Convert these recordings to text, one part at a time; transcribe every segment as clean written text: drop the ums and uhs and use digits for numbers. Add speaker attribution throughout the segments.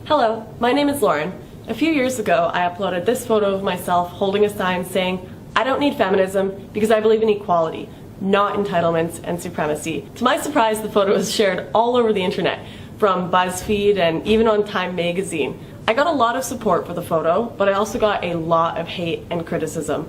Speaker 1: Hello, my name is Lauren. A few years ago, I uploaded this photo of myself holding a sign saying, "I don't need feminism because I believe in equality, not entitlements and supremacy." To my surprise, the photo was shared all over the internet, from BuzzFeed and even on Time magazine. I got a lot of support for the photo, but I also got a lot of hate and criticism.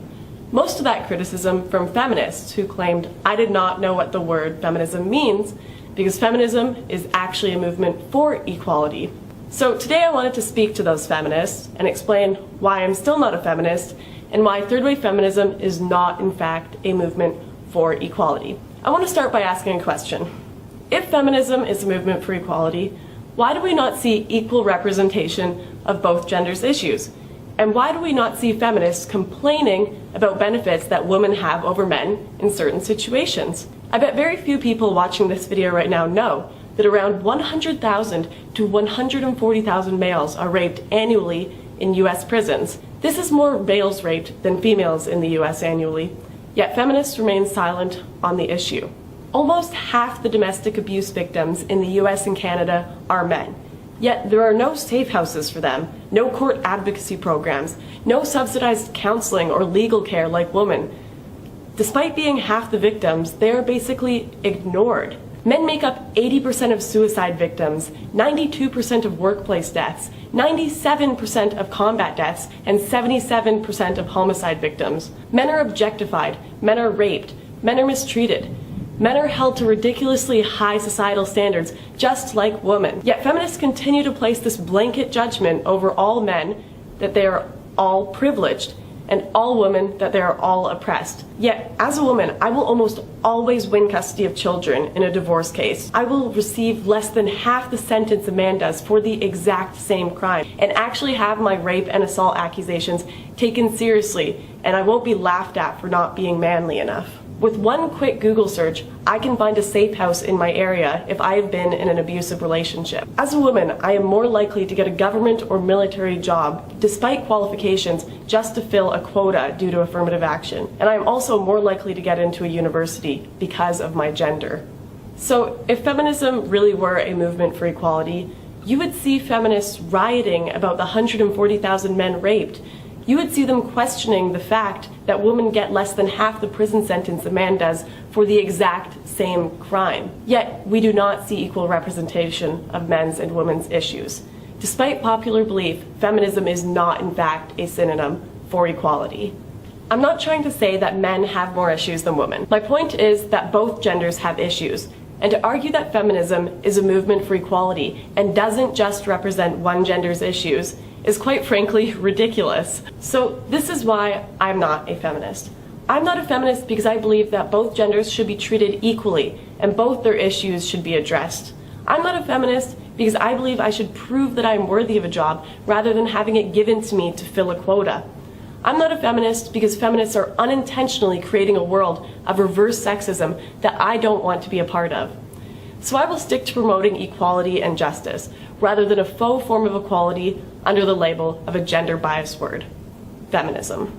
Speaker 1: Most of that criticism from feminists who claimed I did not know what the word feminism means because feminism is actually a movement for equality. So today I wanted to speak to those feminists and explain why I'm still not a feminist and why third wave feminism is not in fact a movement for equality. I want to start by asking a question. If feminism is a movement for equality, why do we not see equal representation of both genders' issues? And why do we not see feminists complaining about benefits that women have over men in certain situations? I bet very few people watching this video right now know that around 100,000 to 140,000 males are raped annually in US prisons. This is more males raped than females in the US annually, yet feminists remain silent on the issue. Almost half the domestic abuse victims in the US and Canada are men, yet there are no safe houses for them, no court advocacy programs, no subsidized counseling or legal care like women. Despite being half the victims, they are basically ignored. Men make up 80% of suicide victims, 92% of workplace deaths, 97% of combat deaths, and 77% of homicide victims. Men are objectified, men are raped, men are mistreated. Men are held to ridiculously high societal standards, just like women. Yet feminists continue to place this blanket judgment over all men that they are all privileged, and all women that they are all oppressed. Yet, as a woman, I will almost always win custody of children in a divorce case. I will receive less than half the sentence a man does for the exact same crime, and actually have my rape and assault accusations taken seriously, and I won't be laughed at for not being manly enough. With one quick Google search, I can find a safe house in my area if I have been in an abusive relationship. As a woman, I am more likely to get a government or military job, despite qualifications, just to fill a quota due to affirmative action. And I am also more likely to get into a university because of my gender. So if feminism really were a movement for equality, you would see feminists rioting about the 140,000 men raped. You would see them questioning the fact that women get less than half the prison sentence a man does for the exact same crime. Yet, we do not see equal representation of men's and women's issues. Despite popular belief, feminism is not in fact a synonym for equality. I'm not trying to say that men have more issues than women. My point is that both genders have issues, and to argue that feminism is a movement for equality and doesn't just represent one gender's issues is quite frankly ridiculous. So this is why I'm not a feminist. I'm not a feminist because I believe that both genders should be treated equally and both their issues should be addressed. I'm not a feminist because I believe I should prove that I'm worthy of a job rather than having it given to me to fill a quota. I'm not a feminist because feminists are unintentionally creating a world of reverse sexism that I don't want to be a part of. So I will stick to promoting equality and justice, rather than a faux form of equality under the label of a gender-biased word, feminism.